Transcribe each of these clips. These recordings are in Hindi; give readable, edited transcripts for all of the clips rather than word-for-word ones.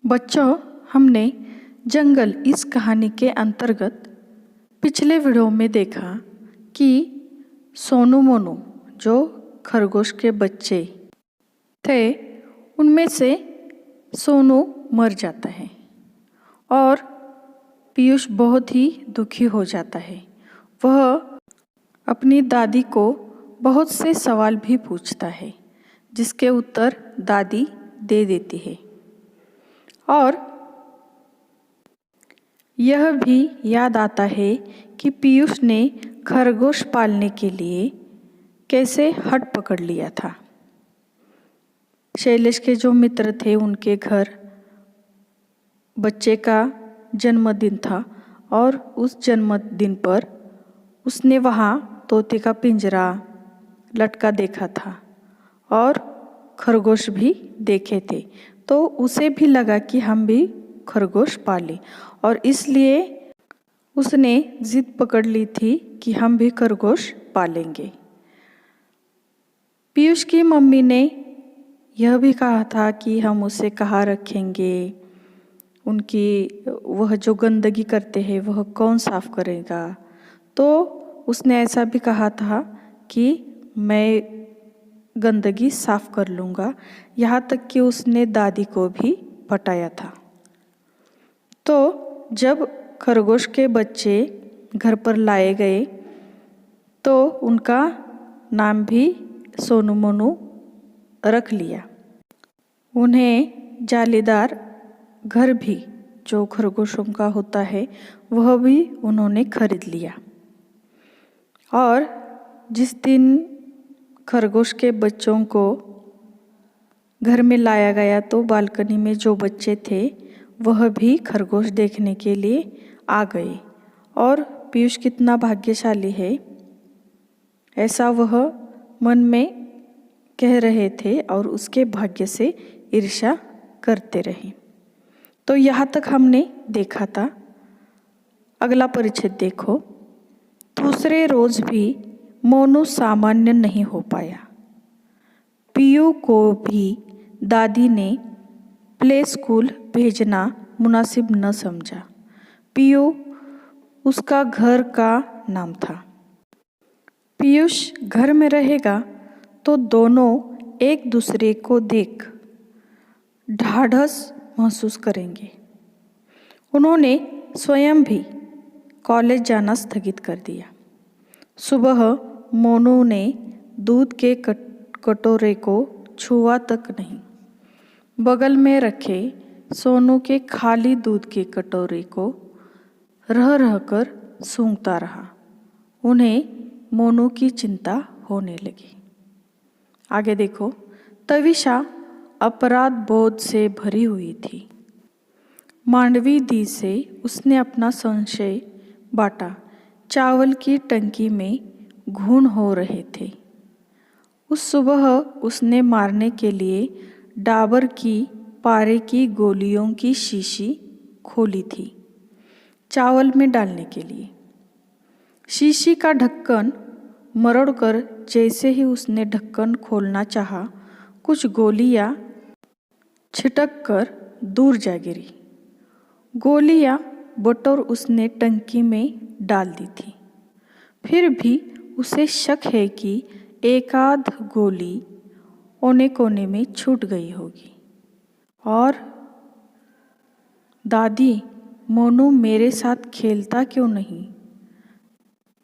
बच्चों, हमने जंगल इस कहानी के अंतर्गत पिछले वीडियो में देखा कि सोनू मोनू जो खरगोश के बच्चे थे उनमें से सोनू मर जाता है और पीयूष बहुत ही दुखी हो जाता है। वह अपनी दादी को बहुत से सवाल भी पूछता है जिसके उत्तर दादी दे देती है और यह भी याद आता है कि पीयूष ने खरगोश पालने के लिए कैसे हट पकड़ लिया था। शैलेश के जो मित्र थे उनके घर बच्चे का जन्मदिन था और उस जन्मदिन पर उसने वहाँ तोते का पिंजरा लटका देखा था और खरगोश भी देखे थे, तो उसे भी लगा कि हम भी खरगोश पालें और इसलिए उसने जिद पकड़ ली थी कि हम भी खरगोश पालेंगे। पीयूष की मम्मी ने यह भी कहा था कि हम उसे कहाँ रखेंगे, उनकी वह जो गंदगी करते हैं वह कौन साफ करेगा। तो उसने ऐसा भी कहा था कि मैं गंदगी साफ कर लूँगा, यहाँ तक कि उसने दादी को भी पटाया था। तो जब खरगोश के बच्चे घर पर लाए गए तो उनका नाम भी सोनू मोनू रख लिया। उन्हें जालीदार घर भी जो खरगोशों का होता है वह भी उन्होंने खरीद लिया और जिस दिन खरगोश के बच्चों को घर में लाया गया तो बालकनी में जो बच्चे थे वह भी खरगोश देखने के लिए आ गए और पीयूष कितना भाग्यशाली है ऐसा वह मन में कह रहे थे और उसके भाग्य से ईर्ष्या करते रहे। तो यहाँ तक हमने देखा था। अगला परिच्छेद देखो। दूसरे रोज भी मोनू सामान्य नहीं हो पाया। पीयू को भी दादी ने प्ले स्कूल भेजना मुनासिब न समझा। पीयू उसका घर का नाम था। पीयूष घर में रहेगा तो दोनों एक दूसरे को देख ढाढ़स महसूस करेंगे। उन्होंने स्वयं भी कॉलेज जाना स्थगित कर दिया। सुबह मोनू ने दूध के कटोरे को छुआ तक नहीं। बगल में रखे सोनू के खाली दूध के कटोरे को रह रहकर सूंघता रहा। उन्हें मोनू की चिंता होने लगी। आगे देखो। तविषा अपराध बोध से भरी हुई थी। मांडवी दी से उसने अपना संशय बांटा। चावल की टंकी में घून हो रहे थे। उस सुबह उसने मारने के लिए डाबर की पारे की गोलियों की शीशी खोली थी चावल में डालने के लिए। शीशी का ढक्कन मरोड़कर जैसे ही उसने ढक्कन खोलना चाहा, कुछ गोलियां छिटक कर दूर जा गिरी। गोलियां बटोर उसने टंकी में डाल दी थी। फिर भी उसे शक है कि एक आध गोली कोने कोने में छूट गई होगी। और दादी, मोनू मेरे साथ खेलता क्यों नहीं?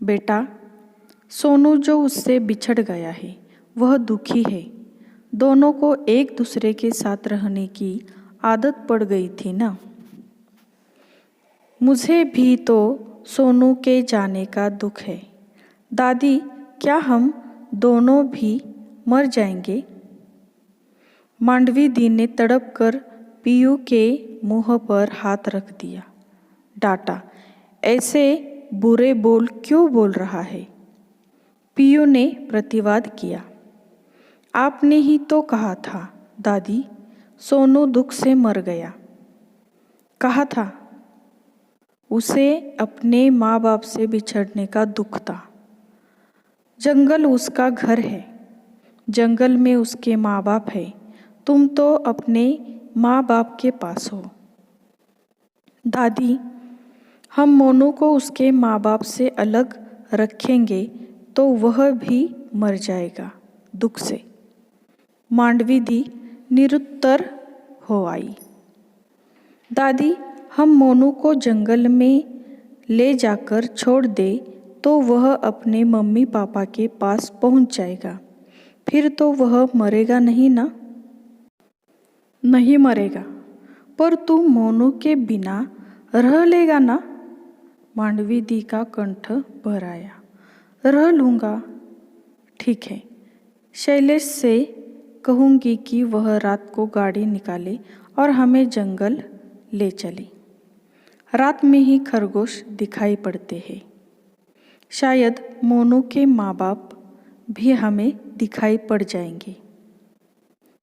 बेटा, सोनू जो उससे बिछड़ गया है वह दुखी है। दोनों को एक दूसरे के साथ रहने की आदत पड़ गई थी ना। मुझे भी तो सोनू के जाने का दुख है। दादी, क्या हम दोनों भी मर जाएंगे? मांडवी दी ने तड़प कर पीयू के मुंह पर हाथ रख दिया। डांटा, ऐसे बुरे बोल क्यों बोल रहा है? पीयू ने प्रतिवाद किया। आपने ही तो कहा था दादी, सोनू दुख से मर गया। कहा था। उसे अपने माँ बाप से बिछड़ने का दुख था। जंगल उसका घर है, जंगल में उसके माँ बाप है। तुम तो अपने माँ बाप के पास हो। दादी, हम मोनू को उसके माँ बाप से अलग रखेंगे तो वह भी मर जाएगा दुख से। मांडवी दी निरुत्तर हो आई। दादी, हम मोनू को जंगल में ले जाकर छोड़ दे तो वह अपने मम्मी पापा के पास पहुंच जाएगा, फिर तो वह मरेगा नहीं ना? नहीं मरेगा, पर तू मोनू के बिना रह लेगा ना? मांडवी दी का कंठ भर आया। रह लूँगा। ठीक है, शैलेश से कहूँगी कि वह रात को गाड़ी निकाले और हमें जंगल ले चले। रात में ही खरगोश दिखाई पड़ते हैं। शायद मोनू के माँ बाप भी हमें दिखाई पड़ जाएंगे।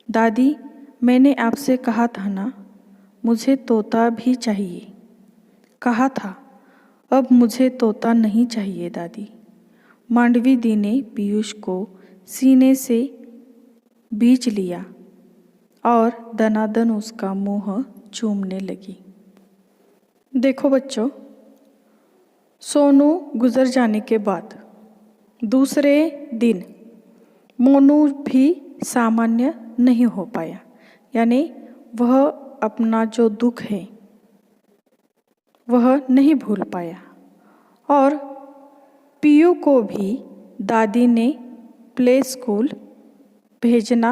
दादी, मैंने आपसे कहा था ना, मुझे तोता भी चाहिए। कहा था, अब मुझे तोता नहीं चाहिए दादी। मांडवी दी ने पीयूष को सीने से बींच लिया और दनादन उसका मुंह चूमने लगी। देखो बच्चों, सोनू गुजर जाने के बाद दूसरे दिन मोनू भी सामान्य नहीं हो पाया, यानी वह अपना जो दुख है वह नहीं भूल पाया। और पीयू को भी दादी ने प्ले स्कूल भेजना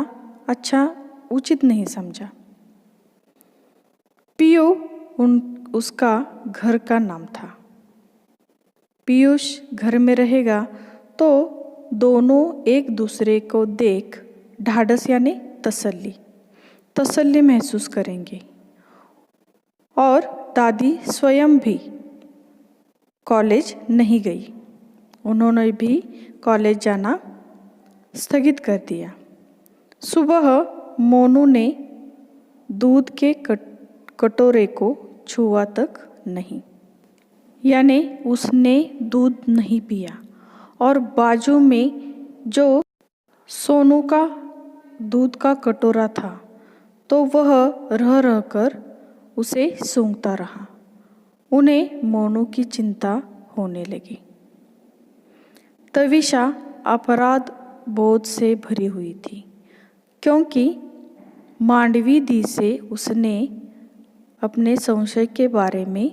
अच्छा उचित नहीं समझा। पीयू उसका घर का नाम था। पीयूष घर में रहेगा तो दोनों एक दूसरे को देख ढाढ़स यानी तसल्ली महसूस करेंगे। और दादी स्वयं भी कॉलेज नहीं गई। उन्होंने भी कॉलेज जाना स्थगित कर दिया। सुबह मोनू ने दूध के कटोरे को छुआ तक नहीं, यानी उसने दूध नहीं पिया। और बाजू में जो सोनू का दूध का कटोरा था तो वह रह रह कर उसे सूंघता रहा। उन्हें मोनू की चिंता होने लगी। तविशा अपराध बोध से भरी हुई थी, क्योंकि मांडवी दी से उसने अपने संशय के बारे में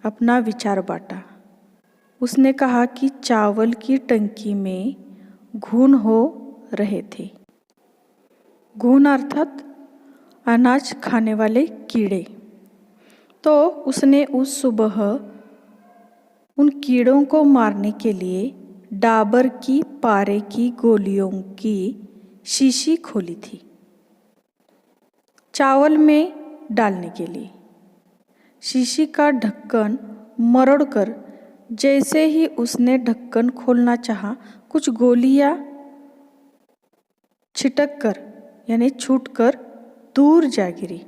अपना विचार बांटा। उसने कहा कि चावल की टंकी में घुन हो रहे थे। घुन अर्थात अनाज खाने वाले कीड़े। तो उसने उस सुबह उन कीड़ों को मारने के लिए डाबर की पारे की गोलियों की शीशी खोली थी चावल में डालने के लिए। शीशी का ढक्कन मरोड़कर जैसे ही उसने ढक्कन खोलना चाहा, कुछ गोलियां छिटक कर यानी छूटकर दूर जा गिरी।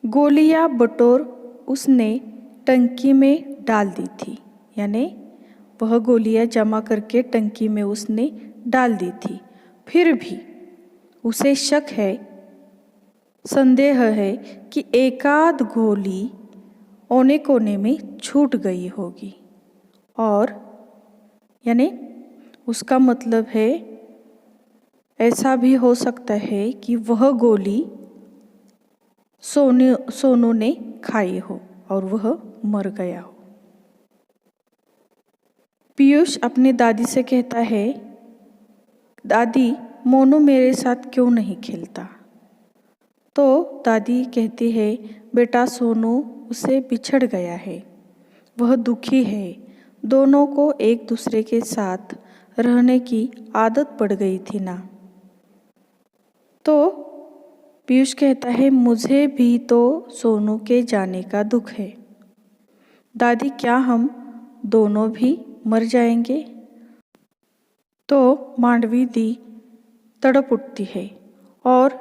गोलियां बटोर उसने टंकी में डाल दी थी, यानी वह गोलियां जमा करके टंकी में उसने डाल दी थी। फिर भी उसे शक है, संदेह है कि एकाध गोली औने कोने में छूट गई होगी। और यानी उसका मतलब है ऐसा भी हो सकता है कि वह गोली सोनू ने खाई हो और वह मर गया हो। पीयूष अपनी दादी से कहता है, दादी, मोनू मेरे साथ क्यों नहीं खेलता? तो दादी कहती है, बेटा सोनू उससे बिछड़ गया है, वह दुखी है। दोनों को एक दूसरे के साथ रहने की आदत पड़ गई थी ना। तो पीयूष कहता है, मुझे भी तो सोनू के जाने का दुख है। दादी, क्या हम दोनों भी मर जाएंगे? तो मांडवी दी तड़प उठती है और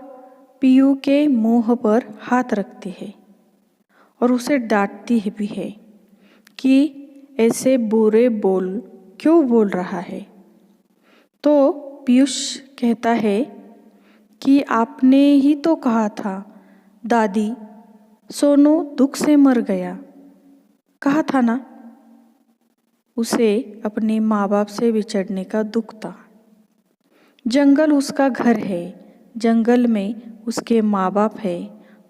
पीयू के मुंह पर हाथ रखती है और उसे डांटती भी है कि ऐसे बुरे बोल क्यों बोल रहा है। तो पीयूष कहता है कि आपने ही तो कहा था दादी, सोनू दुख से मर गया। कहा था ना, उसे अपने माँ बाप से बिछड़ने का दुख था। जंगल उसका घर है, जंगल में उसके माँ बाप है।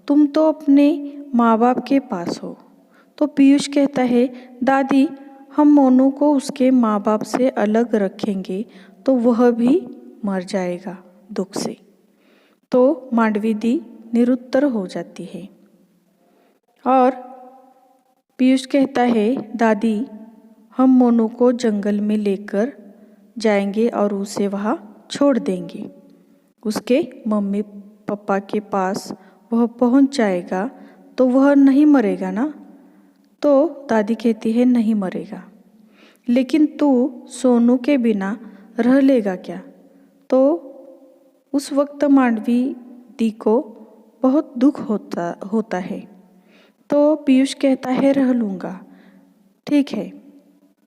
तुम तो अपने माँ बाप के पास हो। तो पीयूष कहता है, दादी, हम मोनू को उसके माँ बाप से अलग रखेंगे तो वह भी मर जाएगा दुख से। तो मांडवी दी निरुत्तर हो जाती है और पीयूष कहता है, दादी, हम मोनू को जंगल में लेकर जाएंगे और उसे वहाँ छोड़ देंगे। उसके मम्मी पापा के पास वह पहुँच जाएगा तो वह नहीं मरेगा ना। तो दादी कहती है, नहीं मरेगा, लेकिन तू सोनू के बिना रह लेगा क्या? तो उस वक्त मांडवी दी को बहुत दुख होता है। तो पीयूष कहता है, रह लूँगा। ठीक है,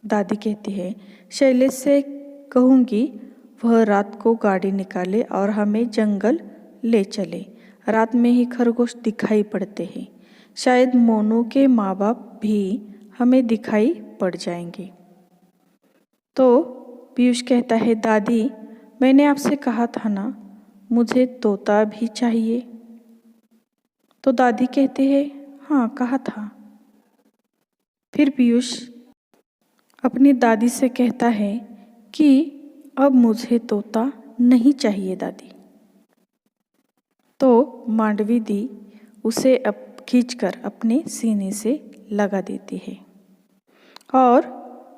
दादी कहती है, शैलेश से कहूँगी वह रात को गाड़ी निकाले और हमें जंगल ले चले। रात में ही खरगोश दिखाई पड़ते हैं, शायद मोनू के माँ बाप भी हमें दिखाई पड़ जाएंगे। तो पीयूष कहता है, दादी, मैंने आपसे कहा था ना, मुझे तोता भी चाहिए। तो दादी कहते हैं, हाँ कहा था। फिर पीयूष अपनी दादी से कहता है कि अब मुझे तोता नहीं चाहिए दादी। तो मांडवी दी उसे अब खींचकर अपने सीने से लगा देती है और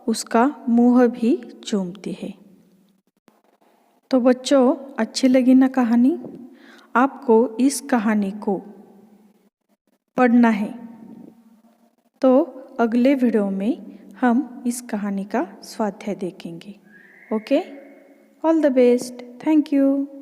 उसका मुंह भी चूमती है। तो बच्चों, अच्छी लगी ना कहानी? आपको इस कहानी को पढ़ना है। तो अगले वीडियो में हम इस कहानी का स्वाध्याय देखेंगे। Okay, all the best, thank you.